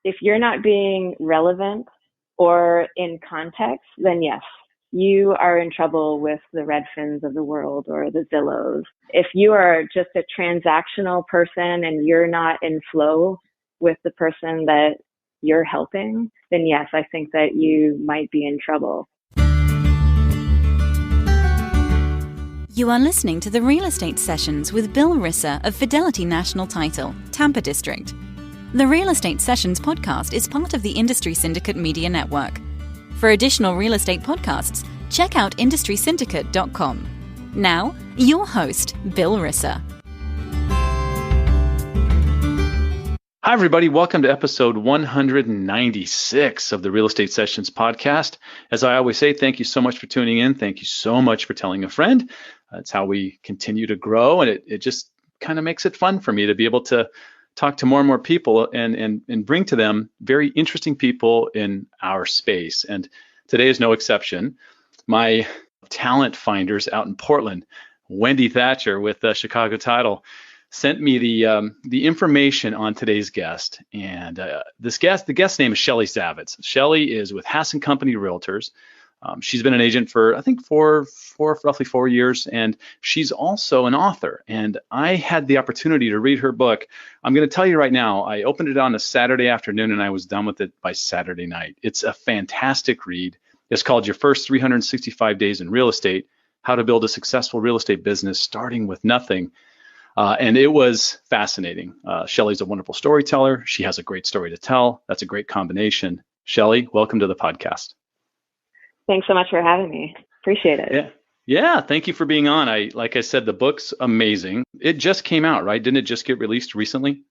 If you're not being relevant or in context, then yes, you are in trouble with the Redfins of the world or the Zillows. If you are just a transactional person and you're not in flow with the person that you're helping, then yes, I think that you might be in trouble. You are listening to the Real Estate Sessions with Bill Risser of Fidelity National Title, Tampa District. The Real Estate Sessions podcast is part of the Industry Syndicate Media Network. For additional real estate podcasts, check out industrysyndicate.com. Now, your host, Bill Risser. Hi, everybody. Welcome to episode 196 of the Real Estate Sessions podcast. As I always say, thank you so much for tuning in. Thank you so much for telling a friend. That's how we continue to grow, and it just kind of makes it fun for me to be able to talk to more and more people and bring to them very interesting people in our space. And today is no exception. My talent finders out in Portland, Wendy Thatcher with Chicago Title, sent me the information on today's guest. And the guest name is Shelley Zavitz. Shelley is with Hass & Company Realtors. She's been an agent for, I think, roughly 4 years, and she's also an author. And I had the opportunity to read her book. I'm going to tell you right now, I opened it on a Saturday afternoon, and I was done with it by Saturday night. It's a fantastic read. It's called Your First 365 Days in Real Estate, How to Build a Successful Real Estate Business Starting with Nothing. And it was fascinating. Shelley's a wonderful storyteller. She has a great story to tell. That's a great combination. Shelley, welcome to the podcast. Thanks so much for having me. Appreciate it. Yeah. Thank you for being on. Like I said, the book's amazing. It just came out, right? Didn't it just get released recently?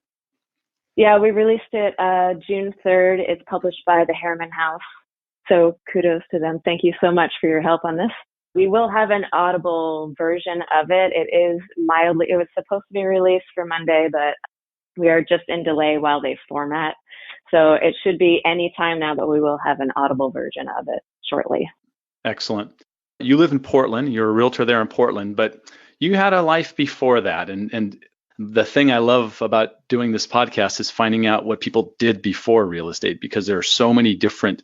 Yeah, we released it June 3rd. It's published by the Harriman House. So kudos to them. Thank you so much for your help on this. We will have an audible version of it. It was supposed to be released for Monday, but we are just in delay while they format. So it should be any time now, but we will have an audible version of it shortly. Excellent. You live in Portland. You're a realtor there in Portland, but you had a life before that. And the thing I love about doing this podcast is finding out what people did before real estate, because there are so many different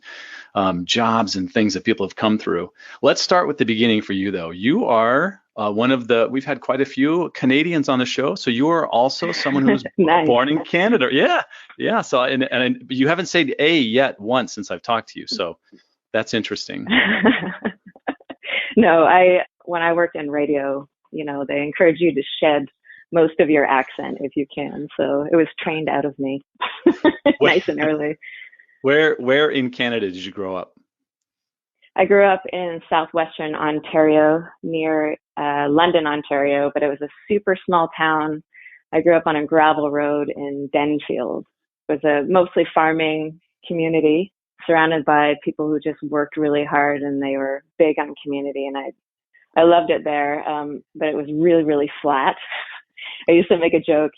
jobs and things that people have come through. Let's start with the beginning for you, though. You are we've had quite a few Canadians on the show. So you are also someone who was nice. Born in Canada. Yeah. So, and you haven't said A yet once since I've talked to you. So that's interesting. No, when I worked in radio, they encourage you to shed most of your accent if you can. So it was trained out of me nice and early. Where in Canada did you grow up? I grew up in southwestern Ontario, near London, Ontario, but it was a super small town. I grew up on a gravel road in Denfield. It was a mostly farming community surrounded by people who just worked really hard, and they were big on community, and I loved it there, but it was really, really flat. I used to make a joke.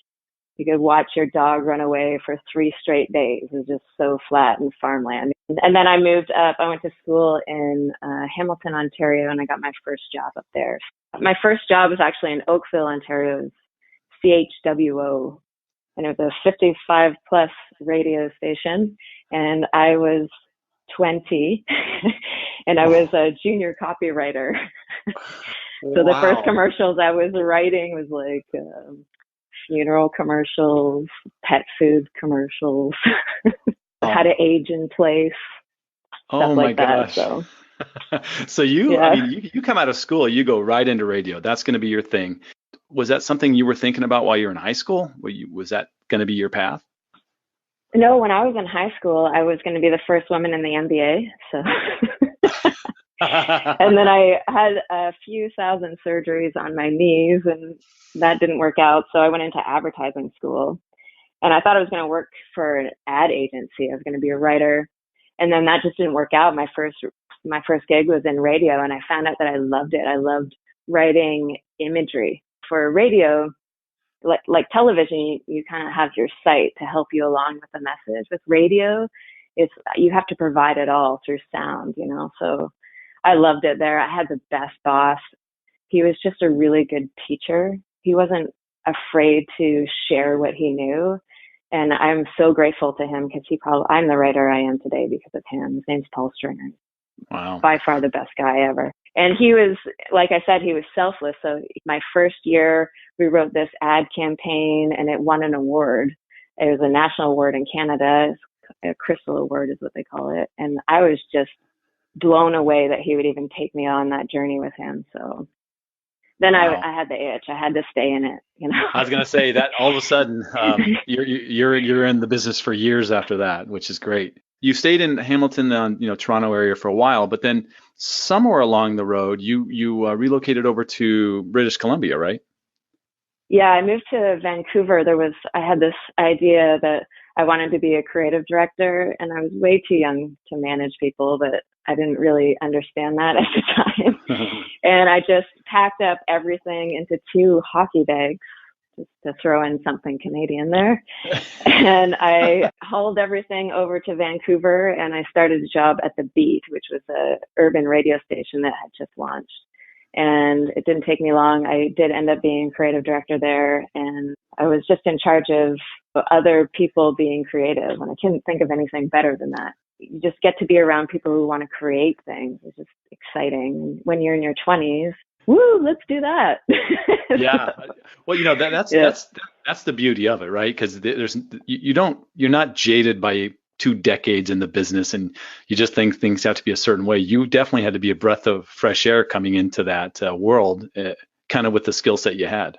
You could watch your dog run away for 3 straight days. It was just so flat and farmland. And then I moved up. I went to school in Hamilton, Ontario, and I got my first job up there. My first job was actually in Oakville, Ontario, CHWO, and it was a 55-plus radio station. And I was 20, and I was a junior copywriter. So the first commercials I was writing was like funeral commercials, pet food commercials, how to age in place, stuff like that. So, so you come out of school, you go right into radio. That's going to be your thing. Was that something you were thinking about while you were in high school? Was that going to be your path? No, when I was in high school, I was going to be the first woman in the NBA. So, and then I had a few thousand surgeries on my knees, and that didn't work out. So I went into advertising school, and I thought I was going to work for an ad agency. I was going to be a writer, and then that just didn't work out. My first gig was in radio, and I found out that I loved it. I loved writing imagery for radio. Like television, you kind of have your site to help you along with the message. With radio, you have to provide it all through sound, So I loved it there. I had the best boss. He was just a really good teacher. He wasn't afraid to share what he knew. And I'm so grateful to him because I'm the writer I am today because of him. His name's Paul Stringer. Wow. By far the best guy ever. And he was, like I said, he was selfless. So my first year, we wrote this ad campaign and it won an award. It was a national award in Canada. A Crystal Award is what they call it. And I was just blown away that he would even take me on that journey with him. So then wow. I had the itch. I had to stay in it, you know. I was going to say that all of a sudden you're in the business for years after that, which is great. You stayed in Hamilton, Toronto area for a while, but then somewhere along the road, you relocated over to British Columbia, right? Yeah, I moved to Vancouver. I had this idea that I wanted to be a creative director, and I was way too young to manage people, but I didn't really understand that at the time. And I just packed up everything into 2 hockey bags, just to throw in something Canadian there. And I hauled everything over to Vancouver, and I started a job at The Beat, which was a urban radio station that had just launched. And it didn't take me long. I did end up being creative director there, and I was just in charge of other people being creative. And I couldn't think of anything better than that. You just get to be around people who want to create things. It's just exciting. When you're in your 20s, woo, let's do that. Yeah. Well, that's the beauty of it, right? Because you're not jaded by 2 decades in the business and you just think things have to be a certain way. You definitely had to be a breath of fresh air coming into that world, kind of with the skill set you had.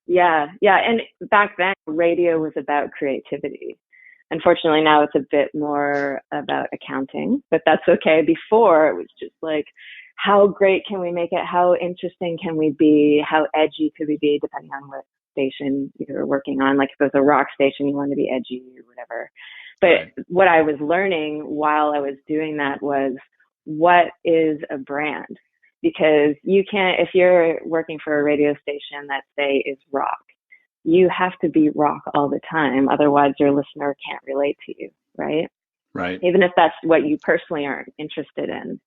Yeah. And back then, radio was about creativity. Unfortunately, now it's a bit more about accounting, but that's okay. Before, it was just like, how great can we make it? How interesting can we be? How edgy could we be, depending on what station you're working on? Like if it was a rock station, you want to be edgy or whatever. But right. What I was learning while I was doing that was, what is a brand? Because you can't, if you're working for a radio station that say is rock, you have to be rock all the time. Otherwise your listener can't relate to you, right? Right. Even if that's what you personally aren't interested in.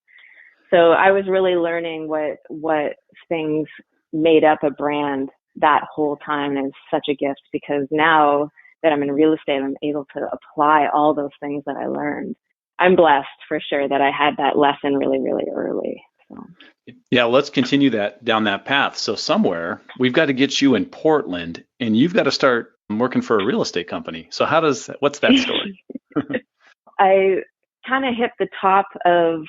So I was really learning what things made up a brand that whole time. And it's such a gift because now that I'm in real estate, I'm able to apply all those things that I learned. I'm blessed for sure that I had that lesson really, really early. So. Yeah, let's continue down that path. So somewhere we've got to get you in Portland and you've got to start working for a real estate company. So what's that story? I kind of hit the top of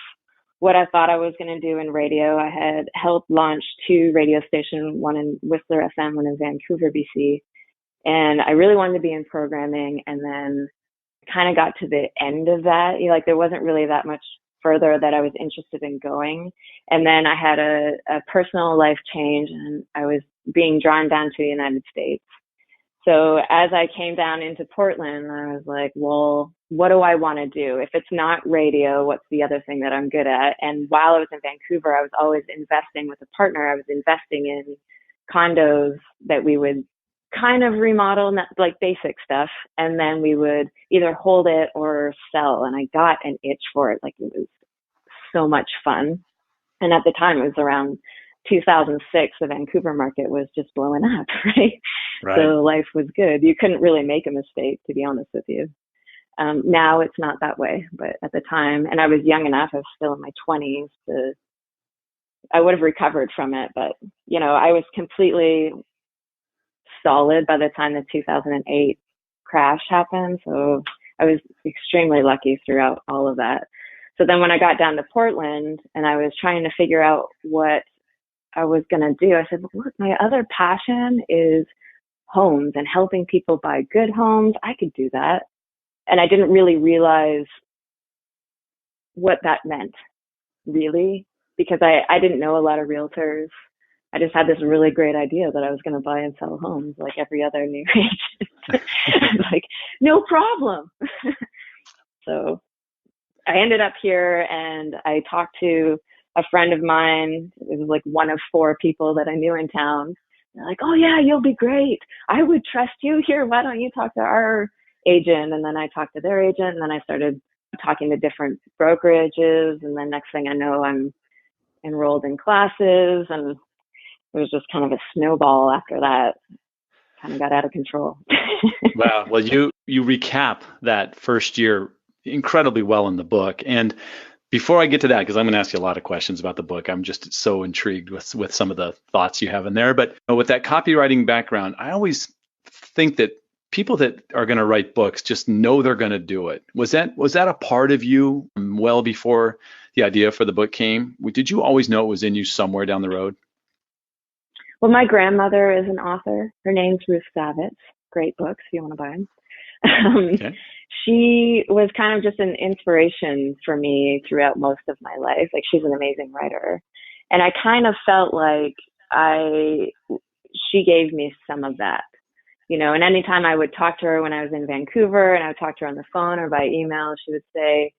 what I thought I was going to do in radio. I had helped launch 2 radio stations, one in Whistler FM, one in Vancouver, BC. And I really wanted to be in programming. And then kind of got to the end of that. There wasn't really that much further that I was interested in going. And then I had a personal life change and I was being drawn down to the United States. So as I came down into Portland, I was like, well, what do I want to do? If it's not radio, what's the other thing that I'm good at? And while I was in Vancouver, I was always investing with a partner. I was investing in condos that we would kind of remodel, like basic stuff. And then we would either hold it or sell. And I got an itch for it. Like it was so much fun. And at the time it was around 2006, the Vancouver market was just blowing up, right? So life was good. You couldn't really make a mistake, to be honest with you. Now it's not that way, but at the time, and I was young enough, I was still in my 20s, I would have recovered from it. But, I was completely solid by the time the 2008 crash happened. So I was extremely lucky throughout all of that. So then when I got down to Portland and I was trying to figure out what I was going to do, I said, look, my other passion is homes and helping people buy good homes. I could do that. And I didn't really realize what that meant, really, because I didn't know a lot of realtors. I just had this really great idea that I was going to buy and sell homes like every other new agent. Like, no problem. So I ended up here and I talked to a friend of mine. It was like one of 4 people that I knew in town. They're like, oh yeah, you'll be great. I would trust you here. Why don't you talk to our agent? And then I talked to their agent and then I started talking to different brokerages. And then next thing I know, I'm enrolled in classes and it was just kind of a snowball after that. kind of got out of control. Wow. Well, you recap that first year incredibly well in the book. And before I get to that, because I'm going to ask you a lot of questions about the book, I'm just so intrigued with some of the thoughts you have in there. But with that copywriting background, I always think that people that are going to write books just know they're going to do it. Was that a part of you well before the idea for the book came? Did you always know it was in you somewhere down the road? Well, my grandmother is an author. Her name's Shelley Zavitz. Great books if you want to buy them. Okay. She was kind of just an inspiration for me throughout most of my life. Like, she's an amazing writer. And I kind of felt like she gave me some of that, and anytime I would talk to her when I was in Vancouver and I would talk to her on the phone or by email, she would say,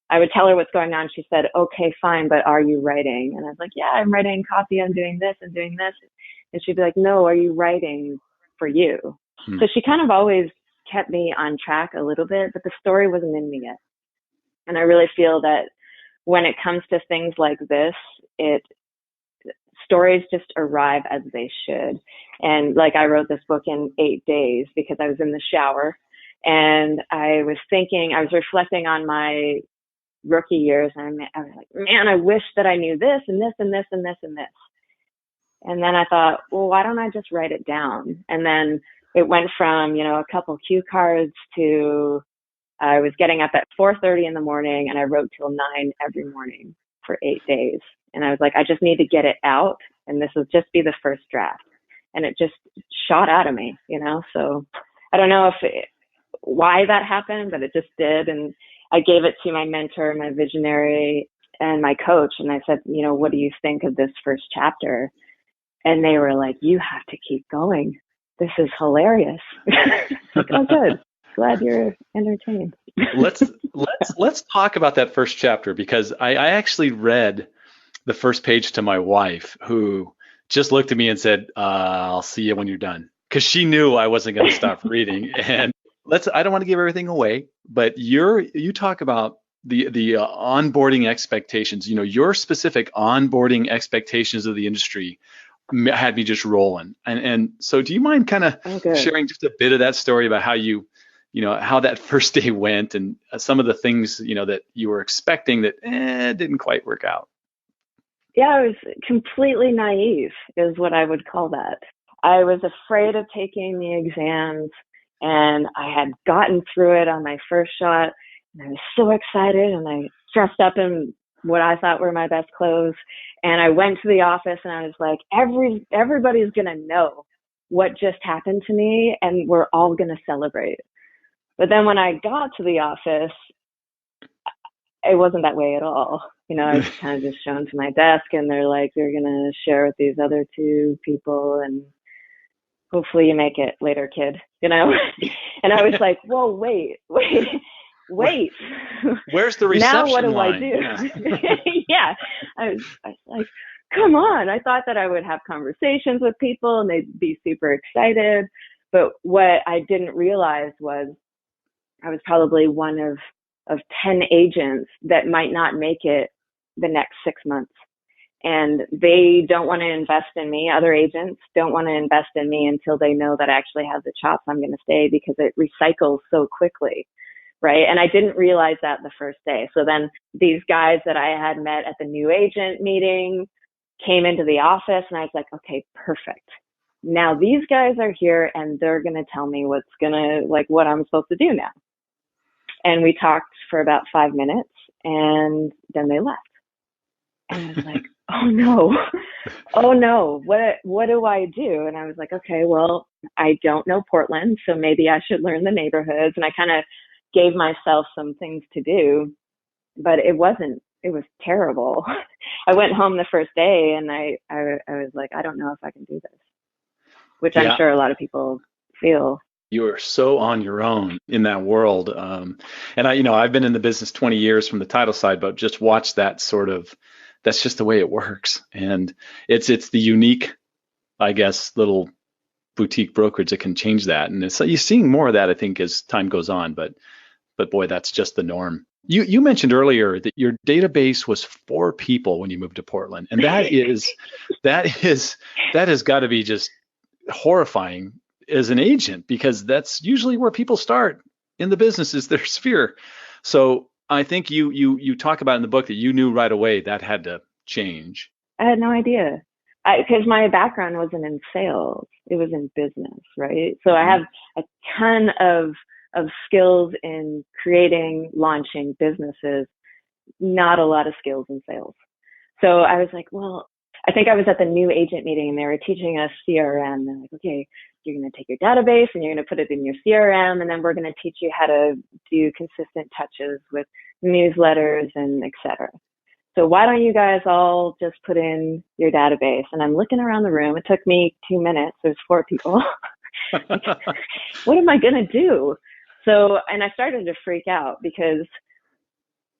I would tell her what's going on. She said, okay, fine, but are you writing? And I was like, yeah, I'm writing copy. I'm doing this and doing this. And she'd be like, no, are you writing for you? So she kind of always kept me on track a little bit, but the story wasn't in me yet. And I really feel that when it comes to things like this, stories just arrive as they should. And like, I wrote this book in 8 days because I was in the shower and I was reflecting on my rookie years. And I was like, man, I wish that I knew this and this and this and this and this. And then I thought, well, why don't I just write it down? And then it went from, a couple cue cards to I was getting up at 4:30 in the morning and I wrote till 9 every morning for 8 days. And I was like, I just need to get it out. And this will just be the first draft. And it just shot out of me, So I don't know why that happened, but it just did. And I gave it to my mentor, my visionary, and my coach. And I said, what do you think of this first chapter? And they were like, you have to keep going. This is hilarious. Like, oh, good. Glad you're entertained. Let's talk about that first chapter, because I actually read the first page to my wife, who just looked at me and said, I'll see you when you're done. Because she knew I wasn't going to stop reading. And I don't want to give everything away, but you talk about the onboarding expectations, your specific onboarding expectations of the industry had me just rolling. And so do you mind kind of sharing just a bit of that story about how how that first day went and some of the things, that you were expecting that didn't quite work out? Yeah, I was completely naive is what I would call that. I was afraid of taking the exams, and I had gotten through it on my first shot, and I was so excited, and I dressed up in what I thought were my best clothes, and I went to the office, and I was like, everybody's going to know what just happened to me, and we're all going to celebrate. But then when I got to the office, it wasn't that way at all. I was kind of just shown to my desk, and they're like, you're going to share with these other 2 people, and hopefully you make it later, kid, And I was like, whoa, wait. Where's the reception now what do line? I do? Yeah. I was like, come on. I thought that I would have conversations with people and they'd be super excited. But what I didn't realize was I was probably one of 10 agents that might not make it the next 6 months. And they don't want to invest in me. Other agents don't want to invest in me until they know that I actually have the chops. I'm going to stay, because it recycles so quickly. Right. And I didn't realize that the first day. So then these guys that I had met at the new agent meeting came into the office, and I was like, okay, perfect. Now these guys are here and they're going to tell me what I'm supposed to do now. And we talked for about 5 minutes, and then they left. And I was like, oh no, what do I do? And I was like, okay, well, I don't know Portland, so maybe I should learn the neighborhoods. And I kind of gave myself some things to do, but it was terrible. I went home the first day and I was like, I don't know if I can do this, which I'm sure a lot of people feel. You are so on your own in that world. And I've been in the business 20 years from the title side, but just watch that that's just the way it works. And it's the unique, I guess, little boutique brokerage that can change that. And you're seeing more of that, I think, as time goes on, but boy, that's just the norm. You mentioned earlier that your database was 4 people when you moved to Portland. And that has got to be just horrifying as an agent, because that's usually where people start in the business, is their sphere. So I think you talk about in the book that you knew right away that had to change. I had no idea. Because my background wasn't in sales, it was in business, right? So I have a ton of skills in creating, launching businesses, not a lot of skills in sales. So I was like, well, I think I was at the new agent meeting and they were teaching us CRM. They're like, okay, you're going to take your database and you're going to put it in your CRM, and then we're going to teach you how to do consistent touches with newsletters and et cetera. So why don't you guys all just put in your database? And I'm looking around the room. It took me 2 minutes. There's 4 people. Like, what am I going to do? So, and I started to freak out because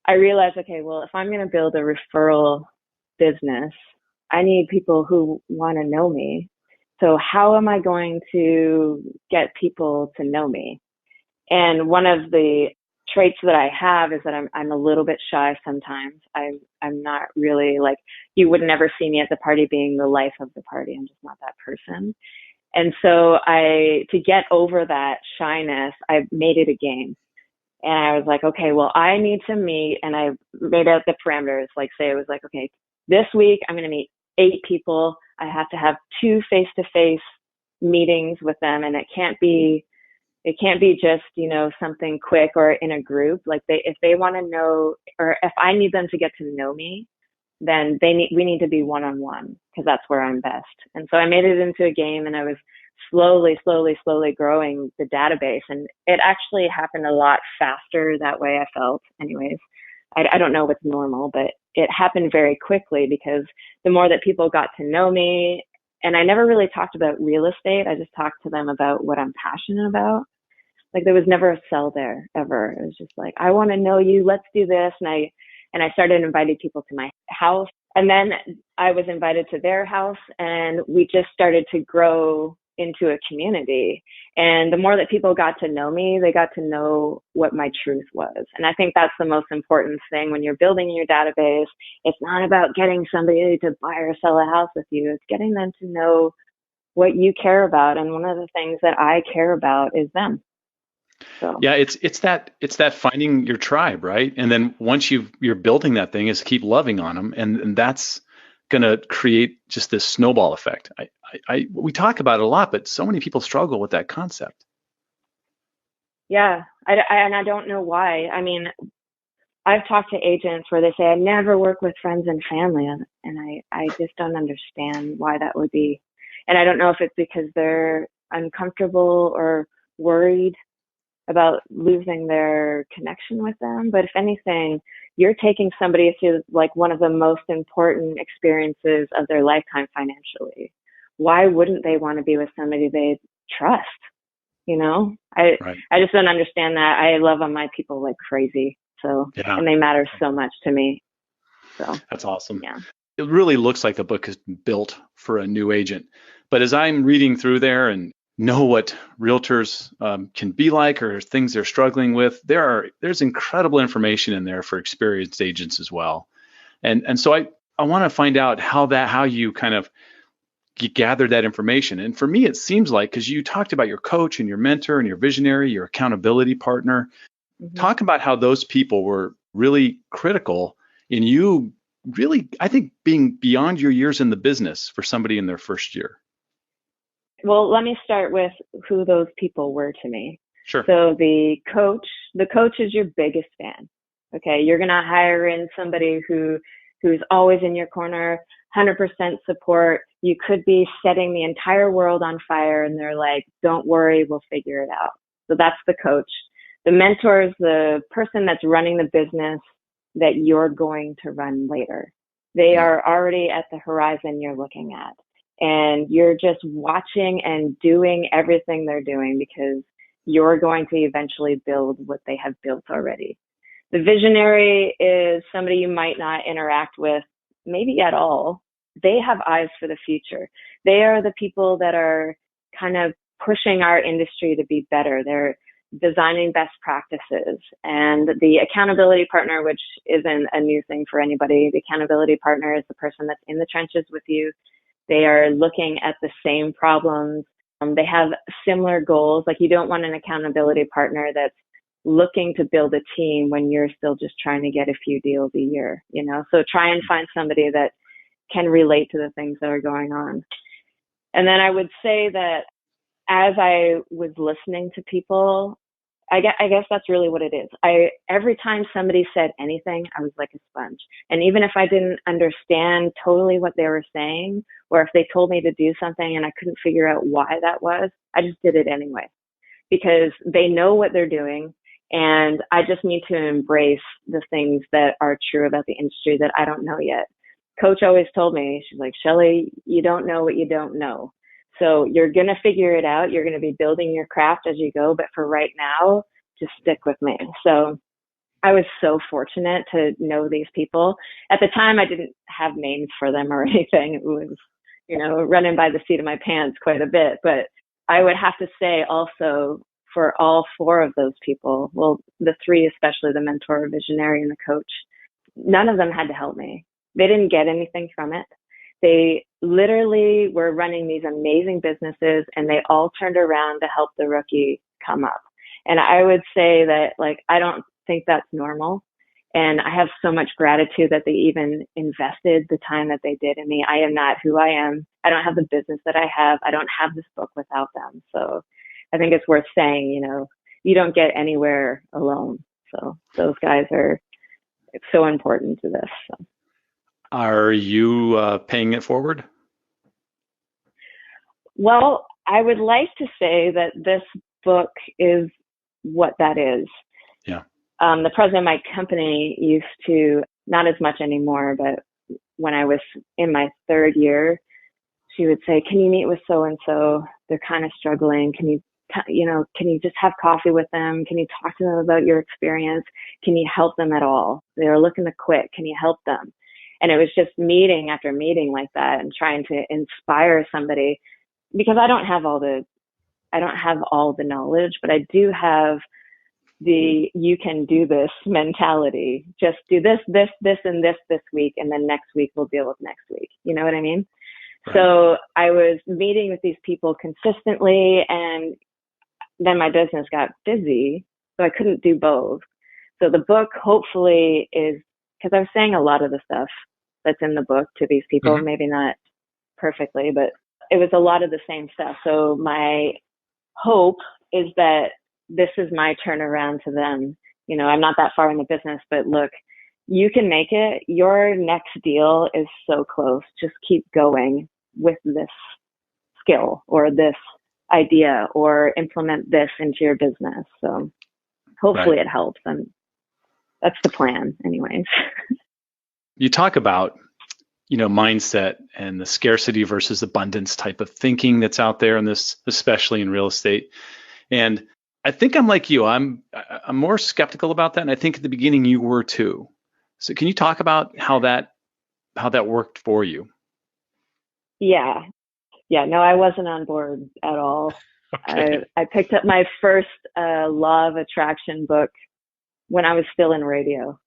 I realized, okay, well, if I'm going to build a referral business, I need people who want to know me. So how am I going to get people to know me? And one of the traits that I have is that I'm a little bit shy sometimes. I'm not really like, you would never see me at the party being the life of the party. I'm just not that person. And so to get over that shyness, I made it a game. And I was like, okay, well, I need to meet, and I made out the parameters. Like, say it was like, okay, this week I'm going to meet 8 people. I have to have 2 face-to-face meetings with them, and it can't be just, something quick or in a group. Like if they want to know, or if I need them to get to know me, then we need to be one-on-one, because that's where I'm best. And so I made it into a game, and I was slowly growing the database. And it actually happened a lot faster that way, I felt anyways. I don't know what's normal, but it happened very quickly because the more that people got to know me, and I never really talked about real estate. I just talked to them about what I'm passionate about. Like there was never a sell there ever. It was just like, I want to know you. Let's do this. And I started inviting people to my house. And then I was invited to their house, and we just started to grow into a community. And the more that people got to know me, they got to know what my truth was. And I think that's the most important thing when you're building your database. It's not about getting somebody to buy or sell a house with you. It's getting them to know what you care about. And one of the things that I care about is them. So. Yeah, it's that finding your tribe, right? And then once you're building that thing, is keep loving on them, and that's going to create just this snowball effect. We talk about it a lot, but so many people struggle with that concept. Yeah, and I don't know why. I mean, I've talked to agents where they say, I never work with friends and family, and I just don't understand why that would be. And I don't know if it's because they're uncomfortable or worried about losing their connection with them. But if anything, you're taking somebody through like one of the most important experiences of their lifetime financially. Why wouldn't they want to be with somebody they trust? I just don't understand that. I love on my people like crazy. So, yeah. And they matter so much to me. So that's awesome. Yeah. It really looks like the book is built for a new agent. But as I'm reading through there and know what realtors can be like, or things they're struggling with, there's incredible information in there for experienced agents as well. And so I want to find out how you kind of gather that information. And for me, it seems like, because you talked about your coach and your mentor and your visionary, your accountability partner, talk about how those people were really critical in you really, I think, being beyond your years in the business for somebody in their first year. Well, let me start with who those people were to me. Sure. So the coach is your biggest fan. Okay. You're going to hire in somebody who's always in your corner, 100% support. You could be setting the entire world on fire, and they're like, don't worry, we'll figure it out. So that's the coach. The mentor is the person that's running the business that you're going to run later. They are already at the horizon you're looking at. And you're just watching and doing everything they're doing because you're going to eventually build what they have built already. The visionary is somebody you might not interact with maybe at all. They have eyes for the future. They are the people that are kind of pushing our industry to be better. They're designing best practices. And the accountability partner, which isn't a new thing for anybody, the accountability partner is the person that's in the trenches with you. They are looking at the same problems They have similar goals. Like, you don't want an accountability partner that's looking to build a team when you're still just trying to get a few deals a year, you know? So try and find somebody that can relate to the things that are going on. And then I would say that as I was listening to people, I guess that's really what it is. Every time somebody said anything, I was like a sponge. And even if I didn't understand totally what they were saying, or if they told me to do something and I couldn't figure out why that was, I just did it anyway, because they know what they're doing. And I just need to embrace the things that are true about the industry that I don't know yet. Coach always told me, she's like, Shelley, you don't know what you don't know. So you're going to figure it out. You're going to be building your craft as you go. But for right now, just stick with me. So I was so fortunate to know these people. At the time, I didn't have names for them or anything. It was, you know, running by the seat of my pants quite a bit. But I would have to say also, for all four of those people, well, the three, especially the mentor, visionary, and the coach, none of them had to help me. They didn't get anything from it. They literally were running these amazing businesses, and they all turned around to help the rookie come up. And I would say that, like, I don't think that's normal. And I have so much gratitude that they even invested the time that they did in me. I am not who I am. I don't have the business that I have. I don't have this book without them. So I think it's worth saying, you know, you don't get anywhere alone. So those guys are so important to this. So. Are you paying it forward? Well, I would like to say that this book is what that is. Yeah. The president of my company used to, not as much anymore, but when I was in my third year, she would say, can you meet with so-and-so? They're kind of struggling. Can you just have coffee with them? Can you talk to them about your experience? Can you help them at all? They're looking to quit. Can you help them? And it was just meeting after meeting like that and trying to inspire somebody, because I don't have all the knowledge, but I do have the you can do this mentality. Just do this, and this week, and then next week we'll deal with next week. You know what I mean? Right. So I was meeting with these people consistently, and then my business got busy, so I couldn't do both. So the book hopefully is, because I was saying a lot of the stuff that's in the book to these people, maybe not perfectly, but it was a lot of the same stuff. So my hope is that this is my turnaround to them. You know, I'm not that far in the business, but look, you can make it. Your next deal is so close. Just keep going with this skill or this idea, or implement this into your business. So hopefully It helps. And that's the plan anyways. You talk about, you know, mindset and the scarcity versus abundance type of thinking that's out there in this, especially in real estate. And I think I'm like you. I'm more skeptical about that. And I think at the beginning you were too. So can you talk about how that worked for you? Yeah. No, I wasn't on board at all. Okay. I picked up my first law of attraction book when I was still in radio,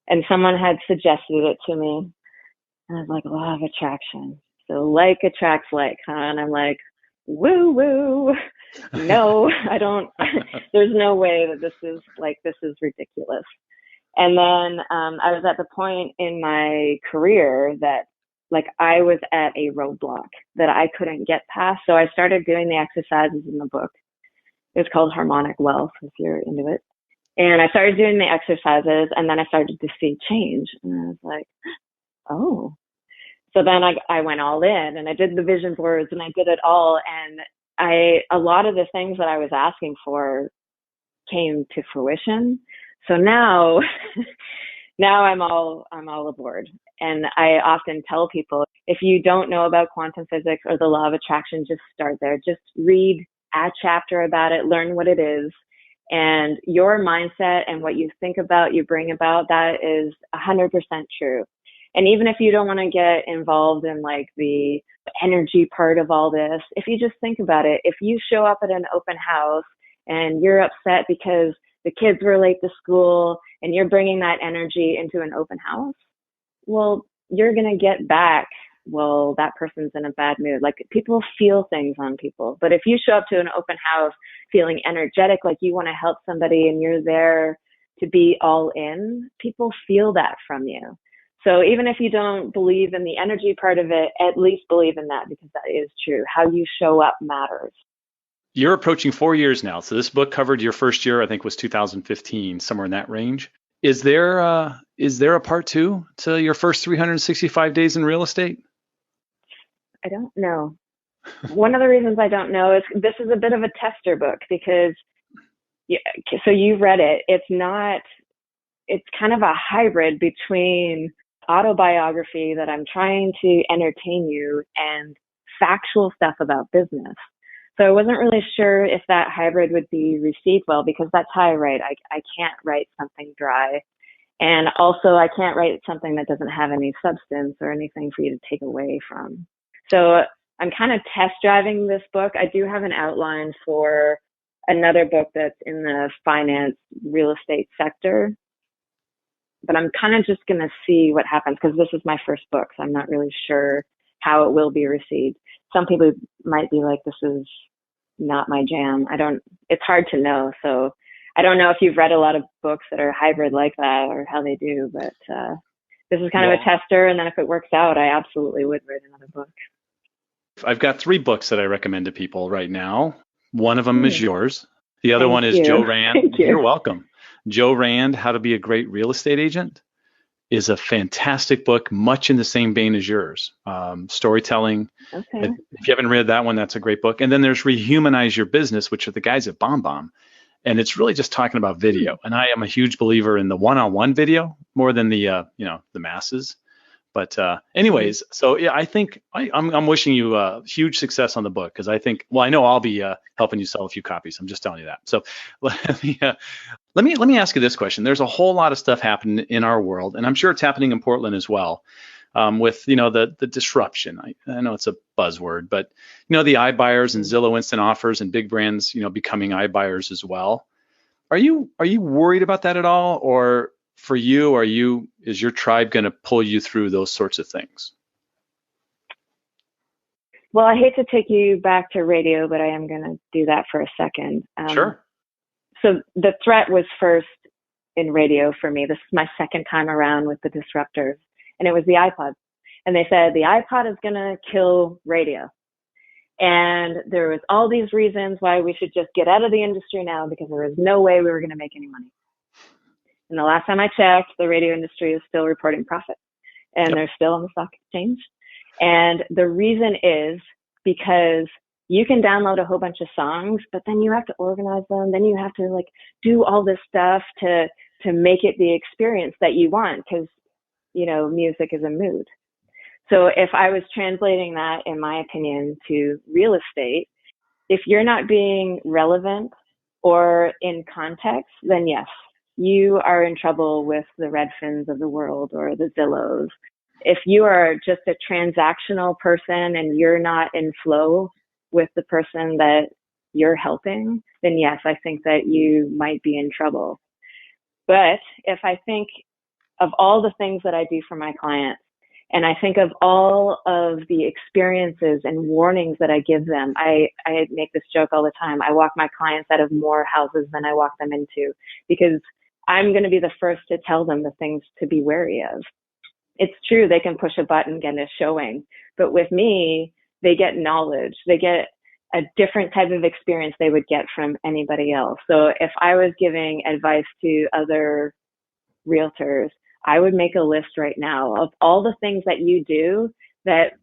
and someone had suggested it to me. And I was like, law of attraction. So like attracts like, huh? And I'm like, woo woo. No, I don't. There's no way that this is ridiculous. And then I was at the point in my career that, like, I was at a roadblock that I couldn't get past. So I started doing the exercises in the book. It's called Harmonic Wealth, if you're into it. And I started doing the exercises, and then I started to see change. And I was like, oh. So then I went all in, and I did the vision boards, and I did it all. And a lot of the things that I was asking for came to fruition. So now I'm all aboard. And I often tell people, if you don't know about quantum physics or the law of attraction, just start there. Just read a chapter about it, learn what it is. And your mindset and what you think about, you bring about, that is 100% true. And even if you don't want to get involved in like the energy part of all this, if you just think about it, if you show up at an open house and you're upset because the kids were late to school and you're bringing that energy into an open house, well, you're going to get back well, that person's in a bad mood. Like, people feel things on people. But if you show up to an open house feeling energetic, like you want to help somebody and you're there to be all in, people feel that from you. So even if you don't believe in the energy part of it, at least believe in that, because that is true. How you show up matters. You're approaching 4 years now. So this book covered your first year, I think was 2015, somewhere in that range. Is there a part two to your first 365 days in real estate? I don't know. One of the reasons I don't know is this is a bit of a tester book, because so you've read it. It's kind of a hybrid between autobiography that I'm trying to entertain you and factual stuff about business. So I wasn't really sure if that hybrid would be received well, because that's how I write. I can't write something dry. And also I can't write something that doesn't have any substance or anything for you to take away from. So I'm kind of test driving this book. I do have an outline for another book that's in the finance real estate sector, but I'm kind of just going to see what happens, because this is my first book. So I'm not really sure how it will be received. Some people might be like, this is not my jam. It's hard to know. So I don't know if you've read a lot of books that are hybrid like that or how they do, but this is kind of a tester. And then if it works out, I absolutely would write another book. I've got 3 books that I recommend to people right now. One of them is yours. The other one is you. Joe Rand. Thank you. You're welcome. Joe Rand, How to Be a Great Real Estate Agent, is a fantastic book, much in the same vein as yours. Storytelling. Okay. If you haven't read that one, that's a great book. And then there's Rehumanize Your Business, which are the guys at BombBomb. And it's really just talking about video. And I am a huge believer in the one-on-one video more than the masses. But anyways, so yeah, I think I'm wishing you huge success on the book, because I think, well, I know I'll be helping you sell a few copies. I'm just telling you that. So let me ask you this question. There's a whole lot of stuff happening in our world, and I'm sure it's happening in Portland as well, with the disruption. I know it's a buzzword, but the iBuyers and Zillow Instant Offers and big brands becoming iBuyers as well. Are you worried about that at all, or for you, is your tribe going to pull you through those sorts of things? Well, I hate to take you back to radio, but I am going to do that for a second. Sure. So the threat was first in radio for me. This is my second time around with the disruptors, and it was the iPod. And they said the iPod is going to kill radio. And there was all these reasons why we should just get out of the industry now, because there was no way we were going to make any money. And the last time I checked, the radio industry is still reporting profit, and they're still on the stock exchange. And the reason is because you can download a whole bunch of songs, but then you have to organize them. Then you have to do all this stuff to make it the experience that you want, because, music is a mood. So if I was translating that, in my opinion, to real estate, if you're not being relevant or in context, then yes, you are in trouble with the Redfins of the world or the Zillows. If you are just a transactional person and you're not in flow with the person that you're helping, then yes, I think that you might be in trouble. But if I think of all the things that I do for my clients, and I think of all of the experiences and warnings that I give them, I make this joke all the time. I walk my clients out of more houses than I walk them into, because I'm going to be the first to tell them the things to be wary of. It's true, they can push a button, get a showing, but with me, they get knowledge. They get a different type of experience they would get from anybody else. So if I was giving advice to other realtors, I would make a list right now of all the things that you do that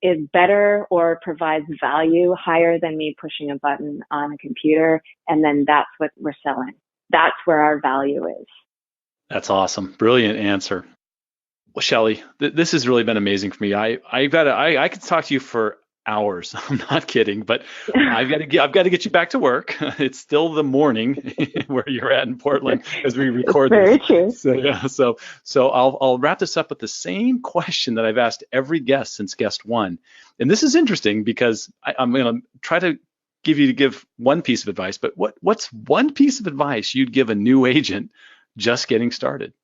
is better or provides value higher than me pushing a button on a computer, and then that's what we're selling. That's where our value is. That's awesome. Brilliant answer. Well, Shelley, this has really been amazing for me. I could talk to you for hours. I'm not kidding, but I've got to get you back to work. It's still the morning where you're at in Portland as we record this. Very true. So yeah, so I'll wrap this up with the same question that I've asked every guest since guest 1. And this is interesting because I'm going to try to give one piece of advice, but what's one piece of advice you'd give a new agent just getting started?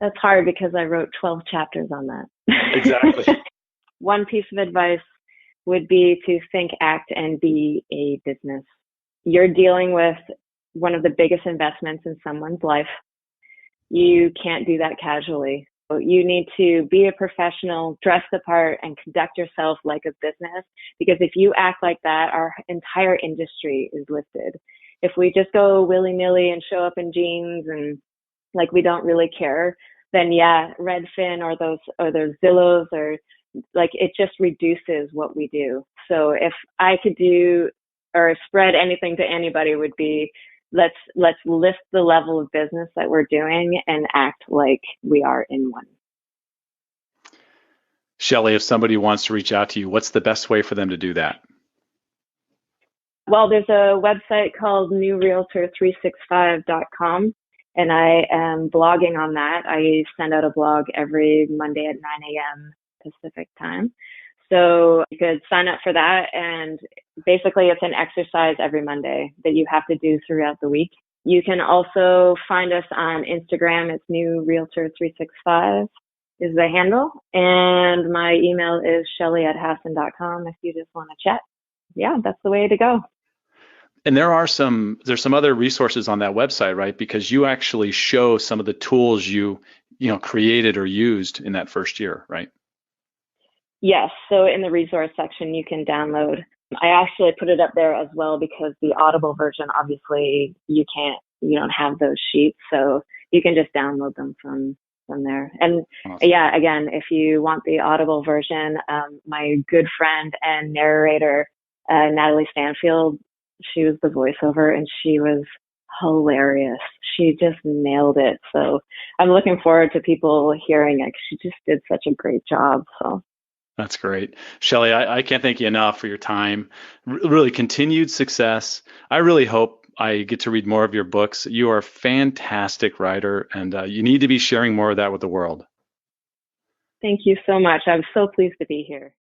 That's hard because I wrote 12 chapters on that. Exactly. One piece of advice would be to think, act, and be a business. You're dealing with one of the biggest investments in someone's life. You can't do that casually. You need to be a professional, dress the part, and conduct yourself like a business. Because if you act like that, our entire industry is lifted. If we just go willy-nilly and show up in jeans and like we don't really care, then yeah, Redfin or those Zillows or like it just reduces what we do. So if I could do or spread anything to anybody would be let's lift the level of business that we're doing and act like we are in one. Shelley, if somebody wants to reach out to you, what's the best way for them to do that? Well, there's a website called newrealtor365.com, and I am blogging on that. I send out a blog every Monday at 9 a.m. Pacific time. So you could sign up for that, and basically it's an exercise every Monday that you have to do throughout the week. You can also find us on Instagram. It's newrealtor365 is the handle, and my email is shelley@hassan.com if you just want to chat. Yeah, that's the way to go. And there's some other resources on that website, right? Because you actually show some of the tools you created or used in that first year, right? Yes. So in the resource section, you can download. I actually put it up there as well because the Audible version, obviously, you don't have those sheets. So you can just download them from there. And awesome. Yeah, again, if you want the Audible version, my good friend and narrator, Natalie Stanfield, she was the voiceover and she was hilarious. She just nailed it. So I'm looking forward to people hearing it. She just did such a great job. So. That's great. Shelley, I can't thank you enough for your time. Really continued success. I really hope I get to read more of your books. You are a fantastic writer, and you need to be sharing more of that with the world. Thank you so much. I'm so pleased to be here.